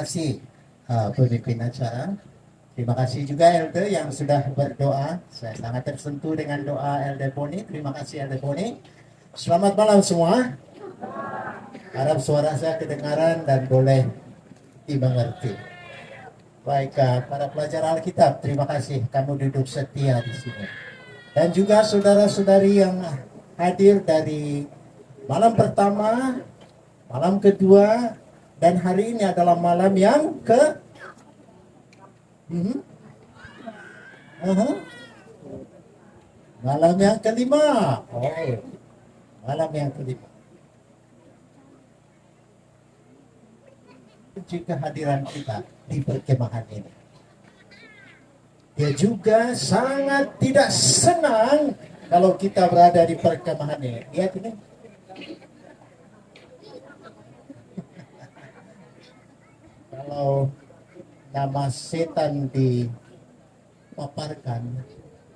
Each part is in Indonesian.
kasih pemimpin acara. Terima kasih juga Elder yang sudah berdoa. Saya sangat tersentuh dengan doa Elder Boni. Terima kasih Elder Boni. Selamat malam semua. Harap suara saya kedengaran dan boleh dimengerti. Baik, para pelajar Alkitab, terima kasih kamu duduk setia di sini. Dan juga saudara-saudari yang hadir dari malam pertama, malam kedua, dan hari ini adalah malam yang malam yang kelima. Oh, malam yang kelima. Kunci kehadiran kita di perkemahan ini. Dia juga sangat tidak senang kalau kita berada di perkemahan ini. Lihat ini. Kalau nama setan dipaparkan,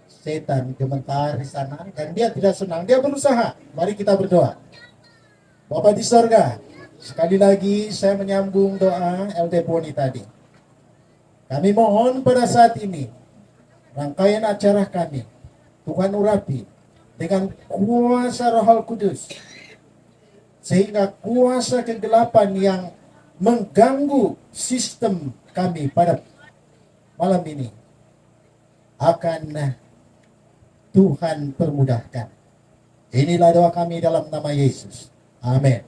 setan gemetar di sana dan dia tidak senang, dia berusaha. Mari kita berdoa. Bapa di sorga, sekali lagi saya menyambung doa LD Boni tadi. Kami mohon pada saat ini rangkaian acara kami Tuhan urapi dengan kuasa Roh Kudus, sehingga kuasa kegelapan yang mengganggu sistem kami pada malam ini akan Tuhan permudahkan. Inilah doa kami dalam nama Yesus. Amin.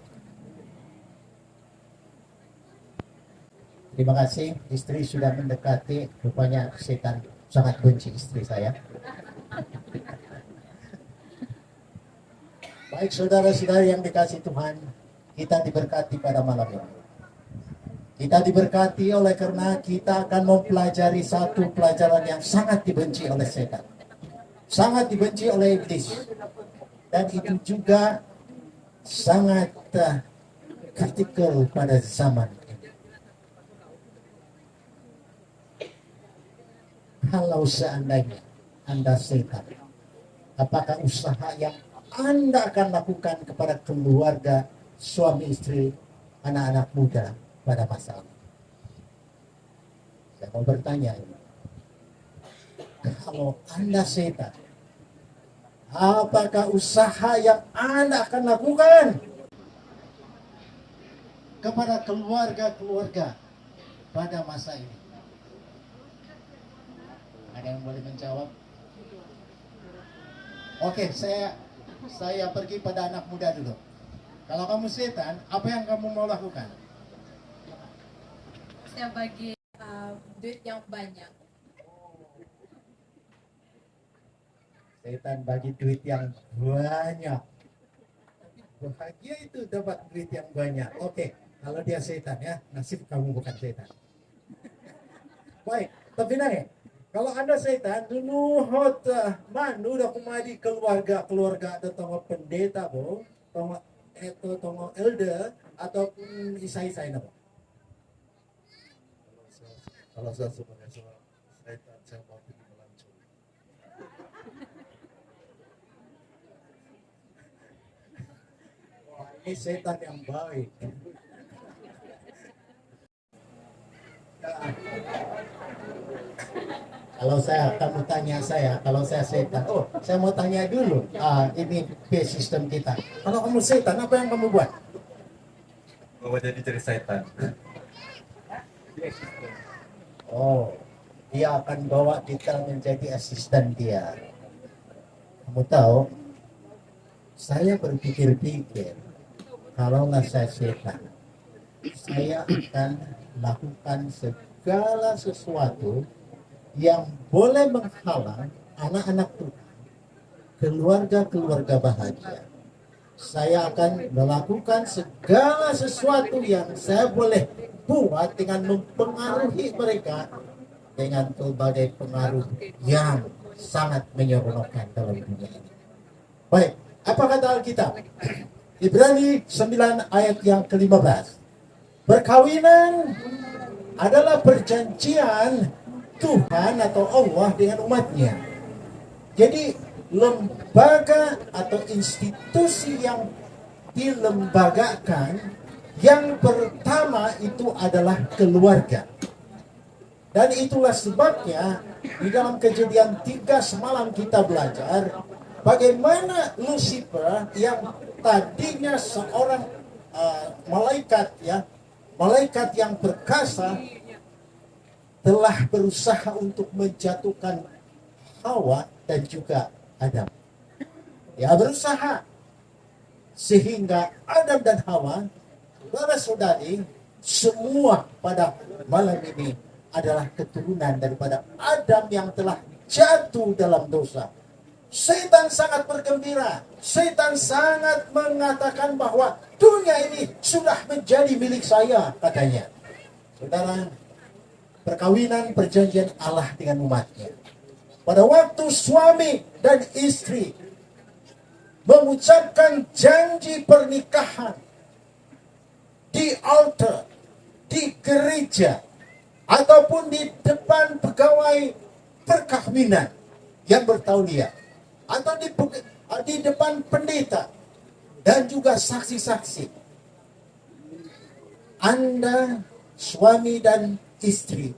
Terima kasih. Istri sudah mendekati. Rupanya setan sangat benci istri saya. Baik saudara-saudara yang dikasih Tuhan, kita diberkati pada malam ini. Kita diberkati oleh karena kita akan mempelajari satu pelajaran yang sangat dibenci oleh setan. Sangat dibenci oleh iblis. Dan itu juga sangat kritikal pada zaman ini. Kalau seandainya Anda setan, apakah usaha yang Anda akan lakukan kepada keluarga, suami istri, anak-anak muda pada masa ini? Saya mau bertanya ini. Kalau Anda setan, apakah usaha yang Anda akan lakukan kepada keluarga-keluarga pada masa ini? Ada yang boleh menjawab? Oke, saya pergi pada anak muda dulu. Kalau kamu setan, apa yang kamu mau lakukan? Saya bagi duit yang banyak. Setan bagi duit yang banyak. Bahagia itu dapat duit yang banyak. Oke, kalau dia setan ya, nasib kamu bukan setan. Baik, tapi nih, kalau Anda setan, dulu manu dah kumadi keluarga atau tongo pendeta bo, tongo elder ataupun isai-isai nabo. Kalau saya sebagai seorang setan, saya mau pergi melancong. Wah, ini setan yang baik. Kalau kamu tanya saya, kalau saya setan, saya mau tanya dulu. Ini base sistem kita. Kalau kamu setan, apa yang kamu buat? Mau jadi setan. Oh, dia akan bawa kita menjadi asisten dia. Kamu tahu, saya berpikir-pikir, kalau nggak saya setan, saya akan lakukan segala sesuatu yang boleh menghalang anak-anak Tuhan, keluarga-keluarga bahagia. Saya akan melakukan segala sesuatu yang saya boleh buat dengan mempengaruhi mereka dengan berbagai pengaruh yang sangat menyeronokkan dalam dunia ini. Baik, apa kata Alkitab? Ibrani 9 ayat yang ke-15. Perkawinan adalah perjanjian Tuhan atau Allah dengan umatnya. Jadi lembaga atau institusi yang dilembagakan Yang pertama itu adalah keluarga. Dan itulah sebabnya di dalam Kejadian 3 semalam kita belajar bagaimana Lucifer yang tadinya seorang malaikat, ya, malaikat yang perkasa, telah berusaha untuk menjatuhkan Hawa dan juga Adam. Ya, berusaha sehingga Adam dan Hawa, saudara-saudari, semua pada malam ini adalah keturunan daripada Adam yang telah jatuh dalam dosa. Setan sangat bergembira. Setan sangat mengatakan bahwa dunia ini sudah menjadi milik saya, katanya. Saudara, perkawinan perjanjian Allah dengan umatnya. Pada waktu suami dan istri mengucapkan janji pernikahan di altar, di gereja, ataupun di depan pegawai perkahwinan yang bertauliah, atau di depan pendeta dan juga saksi-saksi, Anda, suami dan istri,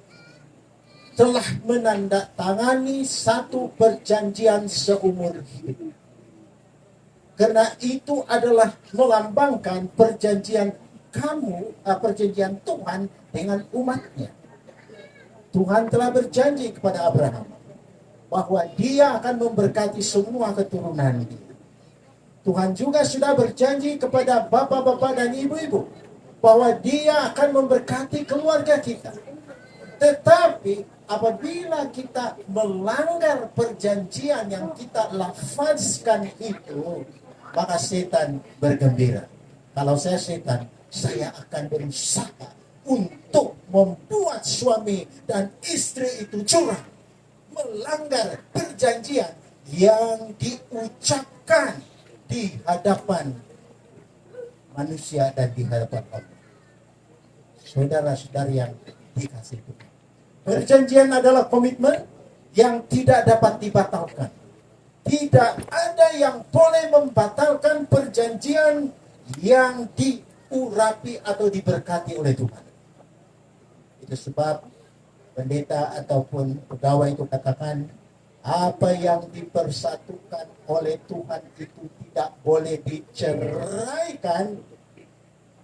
telah menandatangani satu perjanjian seumur hidup. Karena itu adalah melambangkan perjanjian perjanjian Tuhan dengan umatnya. Tuhan telah berjanji kepada Abraham bahwa dia akan memberkati semua keturunan dia. Tuhan juga sudah berjanji kepada bapak-bapak dan ibu-ibu bahwa dia akan memberkati keluarga kita. Tetapi apabila kita melanggar perjanjian yang kita lafazkan itu, maka setan bergembira. Kalau saya setan, saya akan berusaha untuk membuat suami dan istri itu curang, melanggar perjanjian yang diucapkan di hadapan manusia dan di hadapan Allah. Saudara-saudari yang dikasihi Tuhan, perjanjian adalah komitmen yang tidak dapat dibatalkan. Tidak ada yang boleh membatalkan perjanjian yang diurapi atau diberkati oleh Tuhan. Itu sebab pendeta ataupun pegawai itu katakan, apa yang dipersatukan oleh Tuhan itu tidak boleh diceraikan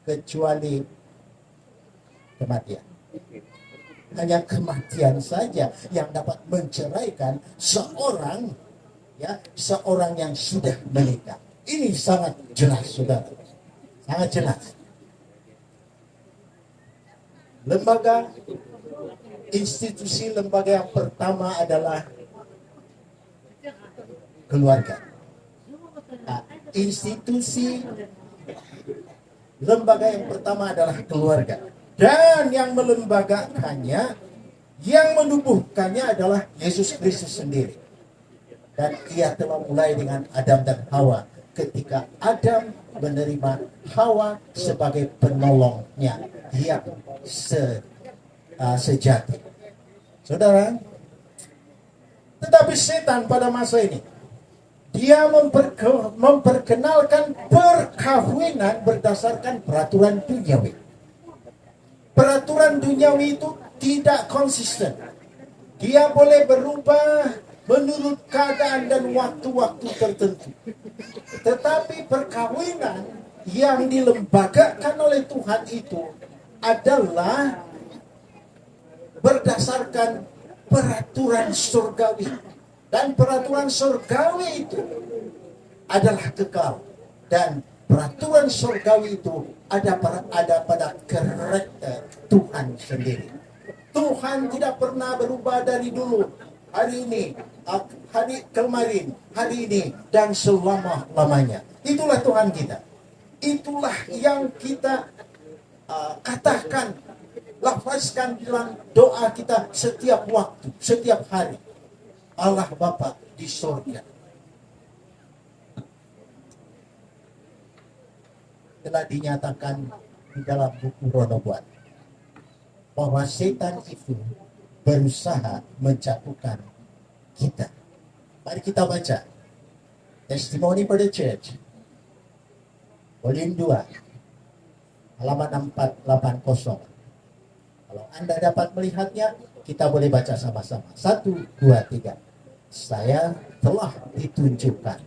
kecuali kematian. Hanya kematian saja yang dapat menceraikan seorang yang sudah menikah. Ini sangat jelas, saudara. Sangat jelas. Lembaga, institusi lembaga yang pertama adalah keluarga. Nah, institusi lembaga yang pertama adalah keluarga. Dan yang melembagakannya, yang menubuhkannya adalah Yesus Kristus sendiri. Dan ia telah mulai dengan Adam dan Hawa. Ketika Adam menerima Hawa sebagai penolongnya yang sejati. Saudara, tetapi setan pada masa ini, dia memperkenalkan perkawinan berdasarkan peraturan duniawi. Peraturan duniawi itu tidak konsisten. Dia boleh berubah menurut keadaan dan waktu-waktu tertentu. Tetapi perkawinan yang dilembagakan oleh Tuhan itu adalah berdasarkan peraturan surgawi. Dan peraturan surgawi itu adalah kekal. Dan peraturan surgawi itu ada pada karakter Tuhan sendiri. Tuhan tidak pernah berubah dari dulu, hari ini, hari kemarin, hari ini, dan selama-lamanya. Itulah Tuhan kita. Itulah yang kita katakan, lafazkan dalam doa kita setiap waktu, setiap hari. Allah Bapa di surga telah dinyatakan di dalam buku Roh Nubuat bahwa setan itu berusaha menjatuhkan kita. Mari kita baca Testimony for the Church volume 2 halaman 480. Kalau Anda dapat melihatnya, kita boleh baca sama-sama. 1, 2, 3. Saya telah ditunjukkan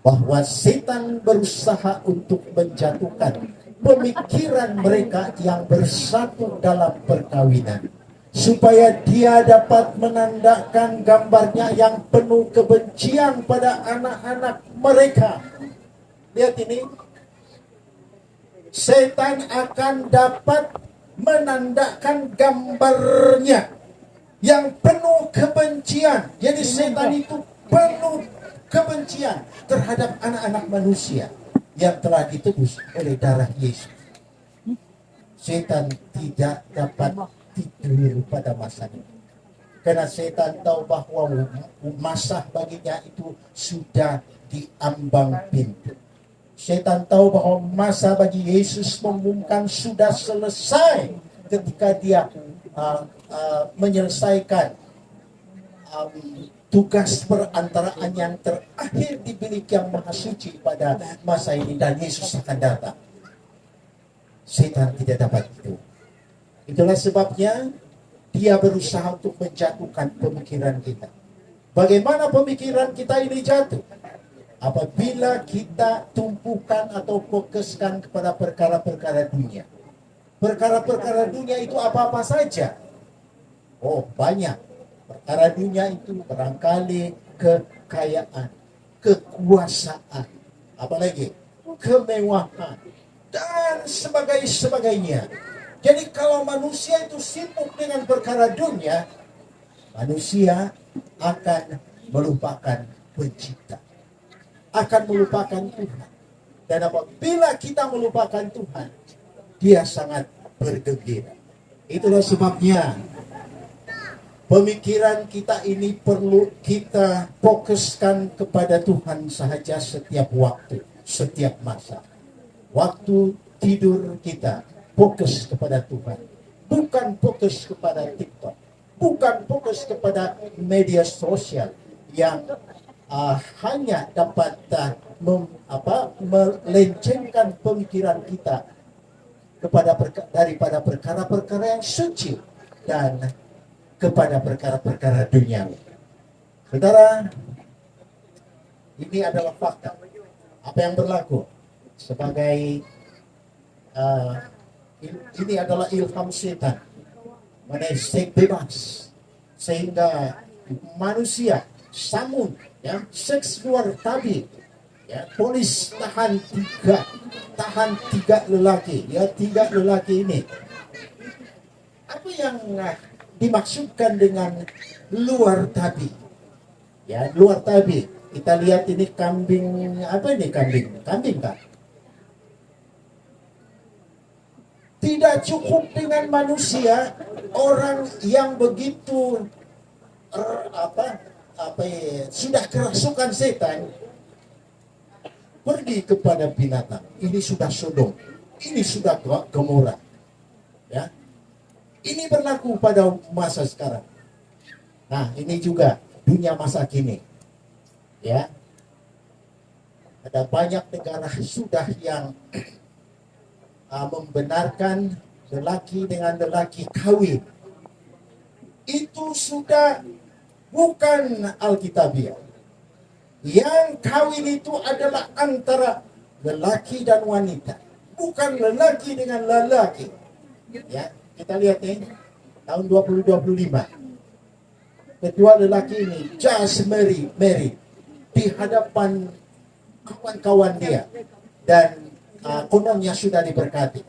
bahwa setan berusaha untuk menjatuhkan pemikiran mereka yang bersatu dalam perkawinan, supaya dia dapat menandakan gambarnya yang penuh kebencian pada anak-anak mereka. Lihat ini, setan akan dapat menandakan gambarnya yang penuh kebencian. Jadi setan itu penuh kebencian terhadap anak-anak manusia yang telah ditebus oleh darah Yesus. Setan tidak dapat tidur pada masa ini, karena setan tahu bahwa masa baginya itu sudah diambang pintu. Setan tahu bahwa masa bagi Yesus mengumumkan sudah selesai ketika dia menyelesaikan tugas perantaraan yang terakhir di bilik yang maha suci pada masa ini, dan Yesus akan datang. Setan tidak dapat itu. Itulah sebabnya dia berusaha untuk menjatuhkan pemikiran kita. Bagaimana pemikiran kita ini jatuh? Apabila kita tumpukan atau fokuskan kepada perkara-perkara dunia. Perkara-perkara dunia itu apa-apa saja. Oh, banyak. Perkara dunia itu barangkali kekayaan, kekuasaan, apalagi kemewahan, dan sebagainya. Jadi kalau manusia itu sibuk dengan perkara dunia, manusia akan melupakan pencipta, akan melupakan Tuhan. Dan apabila kita melupakan Tuhan, dia sangat bergembira. Itulah sebabnya pemikiran kita ini perlu kita fokuskan kepada Tuhan sahaja setiap waktu, setiap masa. Waktu tidur kita fokus kepada Tuhan, bukan fokus kepada TikTok, bukan fokus kepada media sosial yang hanya dapat melencengkan pemikiran kita daripada perkara-perkara yang suci dan kepada perkara-perkara duniawi. Saudara, ini adalah fakta. Apa yang berlaku sebagai ini adalah ilham setan mengenai seks bebas, sehingga manusia samun, ya, seks luar tabi, ya, polis tahan tiga lelaki, ya, 3 lelaki ini. Apa yang dimaksudkan dengan luar tabi? Ya, luar tabi. Kita lihat ini kambing, apa ini kambing? Kambing kan? Tidak cukup dengan manusia, orang yang begitu sudah kerasukan setan pergi kepada binatang. Ini sudah Sodom, ini sudah Gomora. Ya, ini berlaku pada masa sekarang. Nah, ini juga dunia masa kini. Ya, ada banyak negara sudah yang membenarkan lelaki dengan lelaki kawin. Itu sudah bukan Alkitabiah. Yang kawin itu adalah antara lelaki dan wanita, bukan lelaki dengan lelaki. Ya, kita lihat nih, tahun 2025. Kedua lelaki ini just married di hadapan kawan-kawan dia, dan kononnya sudah diberkati.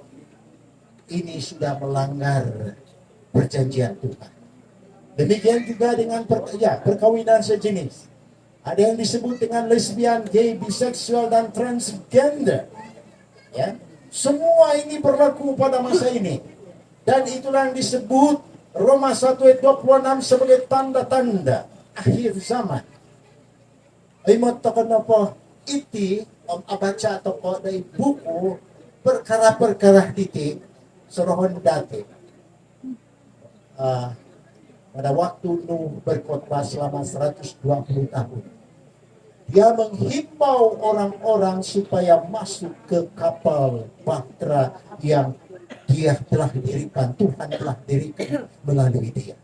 Ini sudah melanggar perjanjian Tuhan. Demikian juga dengan perkawinan sejenis. Ada yang disebut dengan lesbian, gay, biseksual, dan transgender. Ya, semua ini berlaku pada masa ini. Dan itulah yang disebut Roma 1 ayat 26 sebagai tanda-tanda akhir zaman. Imot tokonopo iti baca toko dari buku perkara-perkara titik serohon dati. Pada waktu Nuh berkhotbah selama 120 tahun Dia menghimbau orang-orang supaya masuk ke kapal bahtera yang dia telah dirikan, Tuhan telah dirikan melalui dia.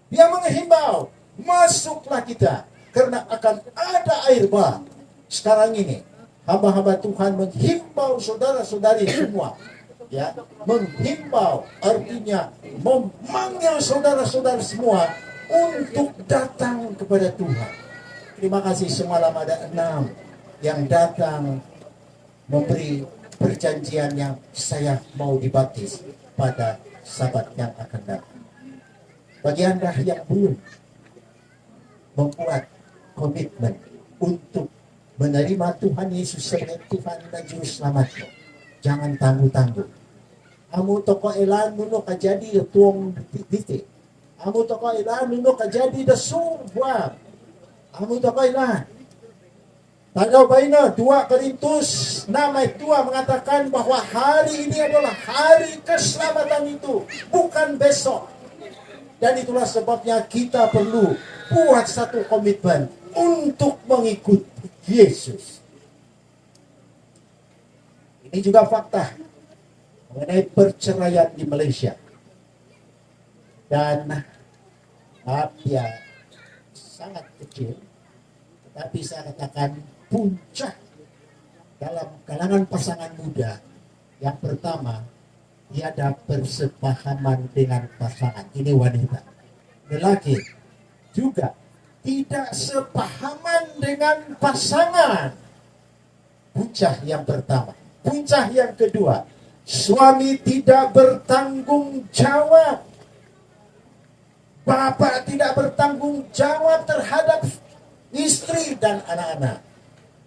Dia menghimbau, masuklah kita, karena akan ada air bah. Sekarang ini, hamba-hamba Tuhan menghimbau saudara-saudari semua, ya, menghimbau artinya memanggil saudara-saudara semua untuk datang kepada Tuhan. Terima kasih, semalam ada 6 yang datang memberi perjanjian yang saya mau dibaptis pada Sabat yang akan datang. Bagi Anda yang belum membuat komitmen untuk menerima Tuhan Yesus sebagai Tuhan dan Juru Selamatmu, jangan tangguh-tangguh. Amu toko elan nuno kajadi tuong titik. Amu toko elan nuno kajadi da sumbuang. Amu toko elan. Tanggal baina 2 Korintus 6 ayat 2 mengatakan bahwa hari ini adalah hari keselamatan itu, bukan besok. Dan itulah sebabnya kita perlu buat satu komitmen untuk mengikuti Yesus. Ini juga fakta mengenai perceraian di Malaysia. Dan maaf ya, sangat kecil, tetapi saya katakan puncak dalam kalangan pasangan muda. Yang pertama, tiada persepahaman dengan pasangan. Ini wanita. Lelaki juga tidak sepahaman dengan pasangan. Puncak yang pertama. Puncak yang kedua, suami tidak bertanggung jawab. Bapak tidak bertanggung jawab terhadap istri dan anak-anak.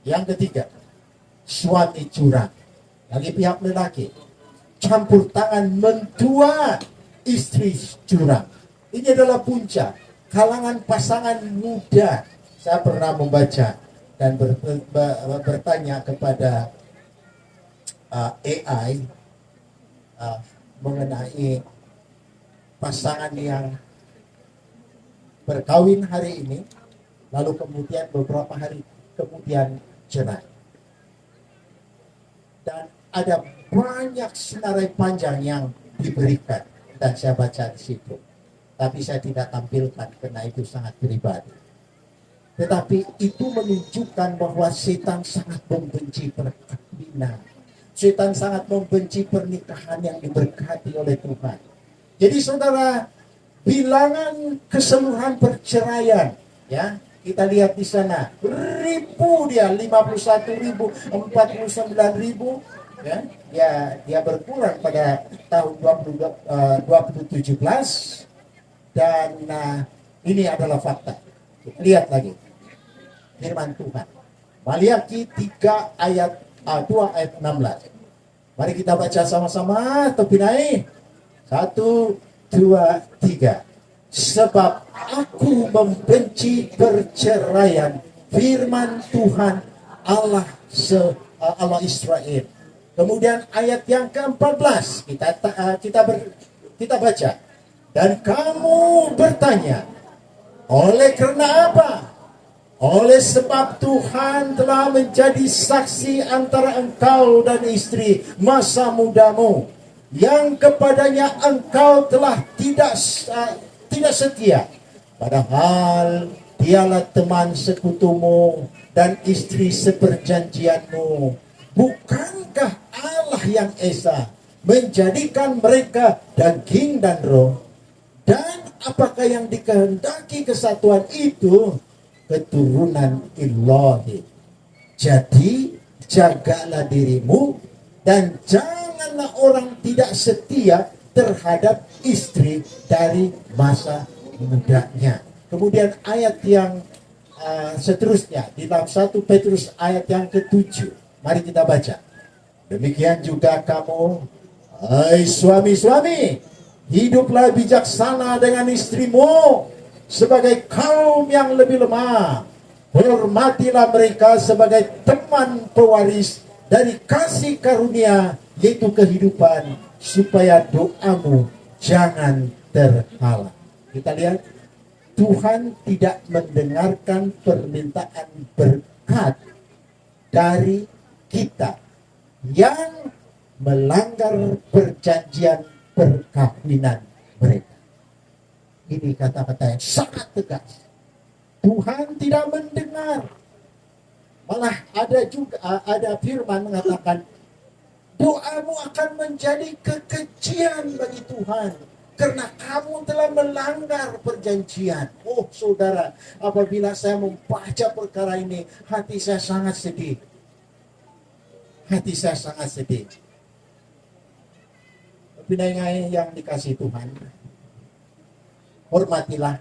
Yang ketiga, suami curang. Bagi pihak lelaki, campur tangan mentua istri curang. Ini adalah puncak kalangan pasangan muda. Saya pernah membaca dan bertanya kepada AI mengenai pasangan yang berkawin hari ini, lalu kemudian beberapa hari kemudian cerai. Dan ada banyak senarai panjang yang diberikan dan saya baca di situ. Tapi saya tidak tampilkan karena itu sangat pribadi. Tetapi itu menunjukkan bahwa setan sangat membenci perkawinan. Setan sangat membenci pernikahan yang diberkati oleh Tuhan. Jadi saudara, bilangan keseluruhan perceraian, ya, kita lihat di sana, ribu dia, 51.000, 49.000, ya, dia berkurang pada tahun 2017 dan ini adalah fakta. Lihat lagi firman Tuhan, Maliaki 3 ayat 2 ayat 16. Mari kita baca sama-sama, topi naik. 1, 2, 3. Sebab aku membenci perceraian, firman Tuhan Allah Israel. Kemudian ayat yang ke-14 kita baca. Dan kamu bertanya, oleh karena apa? Oleh sebab Tuhan telah menjadi saksi antara engkau dan istri masa mudamu, yang kepadanya engkau telah tidak setia, padahal dialah teman sekutumu dan istri seperjanjianmu. Bukankah Allah yang Esa menjadikan mereka daging dan roh? Dan apakah yang dikehendaki kesatuan itu? Keturunan Ilahi. Jadi jagalah dirimu dan janganlah orang tidak setia terhadap istri dari masa mudanya. Kemudian ayat yang seterusnya di dalam 1 Petrus ayat yang ke-7. Mari kita baca. Demikian juga kamu, hai suami-suami, hiduplah bijaksana dengan istrimu sebagai kaum yang lebih lemah. Hormatilah mereka sebagai teman pewaris dari kasih karunia, yaitu kehidupan, supaya doamu jangan terhalang. Kita lihat, Tuhan tidak mendengarkan permintaan dekat dari kita yang melanggar perjanjian perkawinan mereka. Ini kata-kata yang sangat tegas. Tuhan tidak mendengar. Malah ada firman mengatakan, doamu akan menjadi kekejian bagi Tuhan karena kamu telah melanggar perjanjian. Oh saudara, apabila saya membaca perkara ini, hati saya sangat sedih. Hati saya sangat sedih. Pendengar yang dikasih Tuhan, hormatilah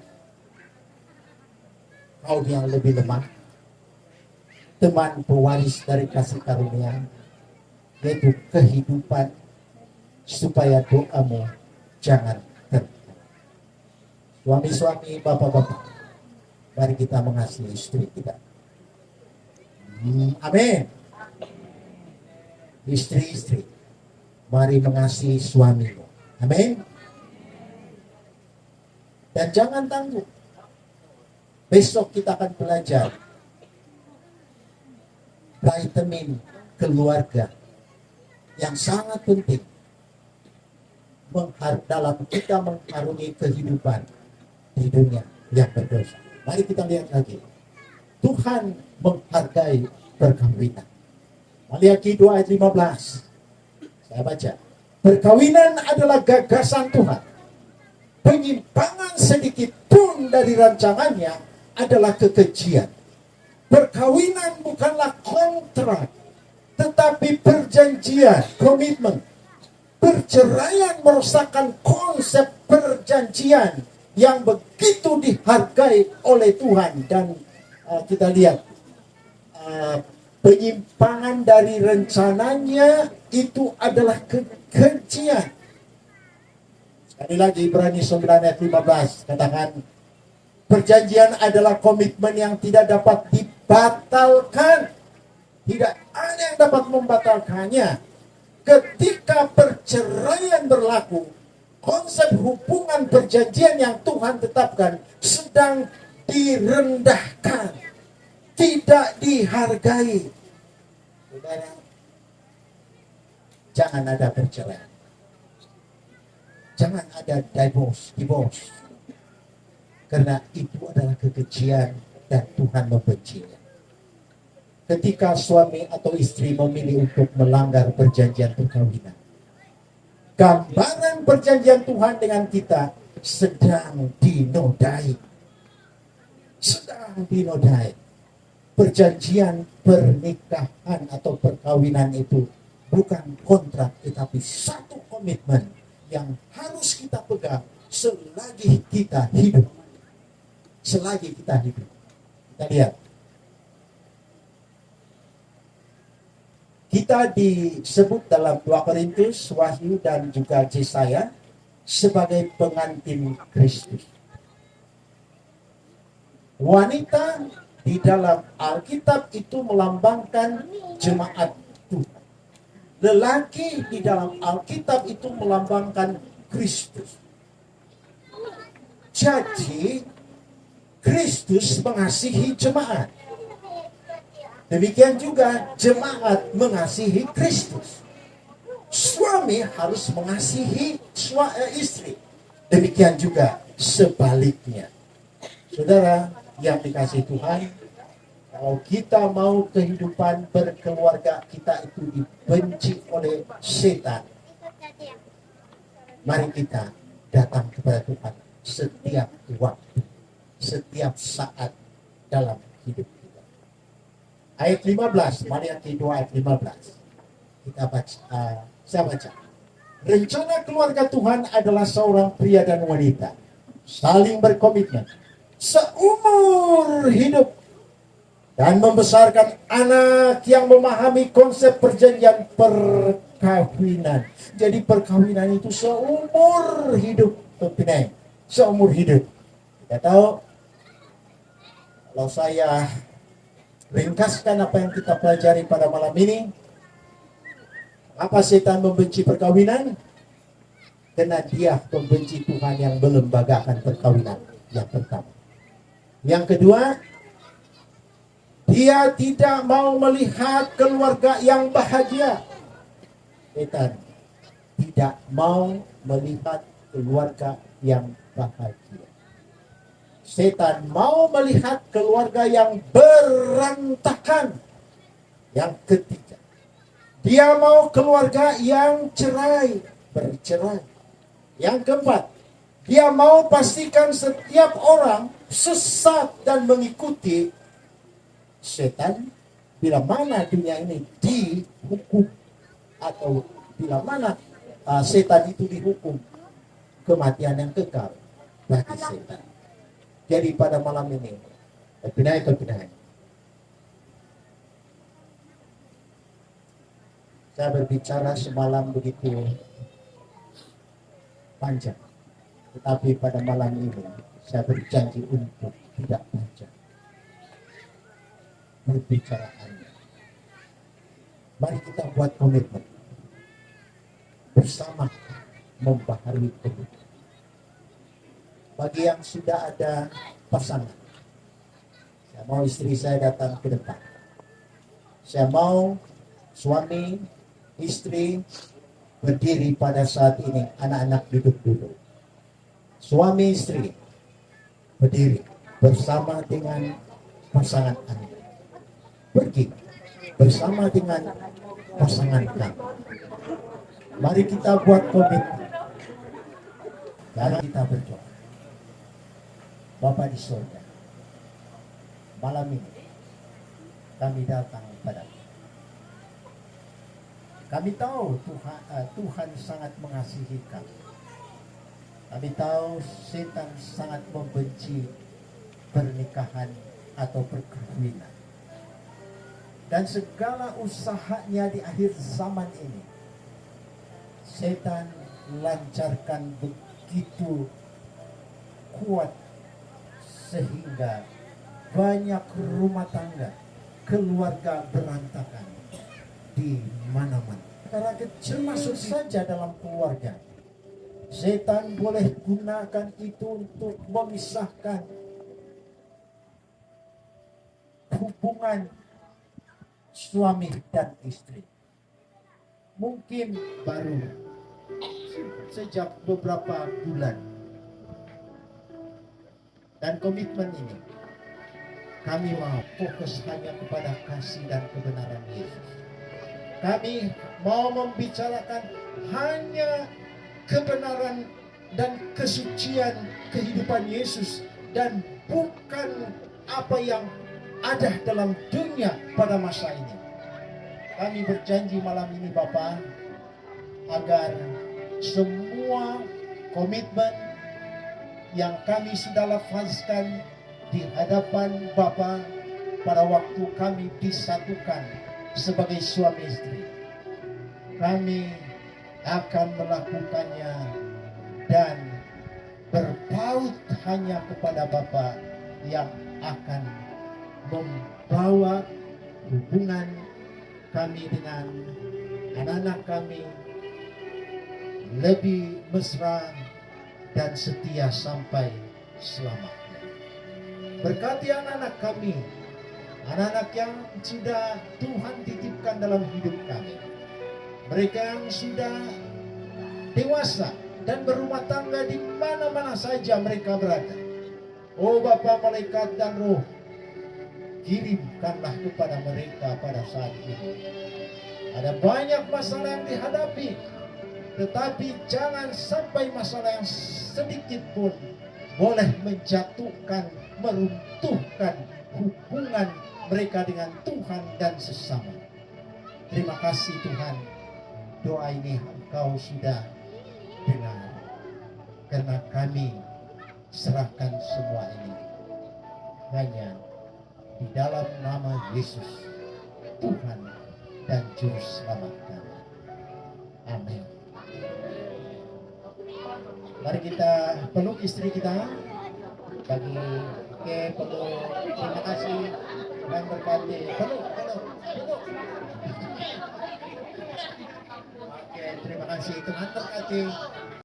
kaum yang lebih lemah, teman pewaris dari kasih karunia, yaitu kehidupan, supaya doamu jangan terputus. Suami-suami, bapak-bapak, mari kita mengasihi istri kita. Amin. Istri-istri, mari mengasihi suamimu. Amin. Dan jangan tangguh. Besok kita akan belajar vitamin keluarga yang sangat penting dalam kita mengarungi kehidupan di dunia yang berdosa. Mari kita lihat lagi. Tuhan menghargai perkawinan. Maliaki 2 ayat 15. Saya baca. Perkawinan adalah gagasan Tuhan. Penyimpangan sedikit pun dari rancangannya adalah kekejian. Perkawinan bukanlah kontrak, tetapi perjanjian, komitmen. Perceraian merusakkan konsep perjanjian yang begitu dihargai oleh Tuhan. Dan kita lihat penyimpangan dari rencananya itu adalah kekejian. Sekali lagi Ibrani 9 ayat 15 katakan, perjanjian adalah komitmen yang tidak dapat dibatalkan. Tidak ada yang dapat membatalkannya. Ketika perceraian berlaku, konsep hubungan perjanjian yang Tuhan tetapkan sedang direndahkan, tidak dihargai. Saudara, jangan ada perceraian. Jangan ada divorce. Karena itu adalah kekejian dan Tuhan membencinya. Ketika suami atau istri memilih untuk melanggar perjanjian perkawinan, gambaran perjanjian Tuhan dengan kita sedang dinodai. Sedang dinodai. Perjanjian pernikahan atau perkawinan itu bukan kontrak, tetapi satu komitmen yang harus kita pegang selagi kita hidup. Selagi kita hidup. Kita lihat. Kita disebut dalam 2 Korintus, Wahyu dan juga Yesaya sebagai pengantin Kristus. Wanita di dalam Alkitab itu melambangkan jemaat Tuhan. Lelaki di dalam Alkitab itu melambangkan Kristus. Jadi Kristus mengasihi jemaat. Demikian juga jemaat mengasihi Kristus. Suami harus mengasihi istri. Demikian juga sebaliknya. Saudara yang dikasihi Tuhan, kalau kita mau kehidupan berkeluarga kita itu dibenci oleh setan, mari kita datang kepada Tuhan setiap waktu, setiap saat dalam hidup kita. Ayat 15, Maliaki 2 ayat 15. Kita baca, saya baca. Rencana keluarga Tuhan adalah seorang pria dan wanita saling berkomitmen seumur hidup dan membesarkan anak yang memahami konsep perjanjian perkawinan. Jadi perkawinan itu seumur hidup, seumur hidup. Kita tahu, kalau saya ringkaskan apa yang kita pelajari pada malam ini, apa setan membenci perkawinan? Karena dia membenci Tuhan yang melembagakan perkawinan. Yang pertama. Yang kedua, Dia tidak mau melihat keluarga yang bahagia. Setan tidak mau melihat keluarga yang bahagia. Setan mau melihat keluarga yang berantakan. Yang ketiga, dia mau keluarga yang bercerai. Yang keempat, dia mau pastikan setiap orang sesat dan mengikuti setan bila mana dunia ini dihukum atau bila mana setan itu dihukum kematian yang kekal bagi setan. Jadi pada malam ini kepindahan saya berbicara semalam begitu panjang, tetapi pada malam ini saya berjanji untuk tidak panjang perbicaraannya. Mari kita buat komitmen bersama membaharui kehidupan. Bagi yang sudah ada pasangan, saya mau istri saya datang ke depan. Saya mau suami, istri berdiri pada saat ini, anak-anak duduk-duduk. Suami istri berdiri bersama dengan pasangan Anda. Pergi bersama dengan pasangan kami. Mari kita buat komitmen dan kita berdoa. Bapa di surga, malam ini kami datang padamu. Kami tahu Tuhan sangat mengasihi kami. Kami tahu setan sangat membenci pernikahan atau perkawinan. Dan segala usahanya di akhir zaman ini, setan lancarkan begitu kuat sehingga banyak rumah tangga, keluarga berantakan di mana-mana. Karena kecil masuk saja dalam keluarga, setan boleh gunakan itu untuk memisahkan hubungan suami dan istri. Mungkin baru sejak beberapa bulan. Dan komitmen ini kami mau fokus hanya kepada kasih dan kebenaran Yesus. Kami mau membicarakan hanya kebenaran dan kesucian kehidupan Yesus dan bukan apa yang ada dalam dunia pada masa ini. Kami berjanji malam ini Bapa, agar semua komitmen yang kami sudah lafazkan di hadapan Bapa pada waktu kami disatukan sebagai suami istri, kami akan melakukannya dan berpaut hanya kepada Bapa yang akan membawa hubungan kami dengan anak-anak kami lebih mesra dan setia sampai selamanya. Berkati anak-anak kami, anak-anak yang sudah Tuhan titipkan dalam hidup kami, mereka yang sudah dewasa dan berumah tangga di mana-mana saja mereka berada. Oh Bapa, malaikat dan roh, kirimkanlah kepada mereka pada saat ini. Ada banyak masalah yang dihadapi, tetapi jangan sampai masalah yang sedikit pun boleh menjatuhkan, meruntuhkan hubungan mereka dengan Tuhan dan sesama. Terima kasih Tuhan, doa ini Engkau sudah dengar, karena kami serahkan semua ini hanya di dalam nama Yesus, Tuhan dan Juru Selamat kami. Amin. Mari kita peluk istri kita. Bagi peluk, terima kasih dan berkati. Peluk. Oke, terima kasih Tuhan berkati.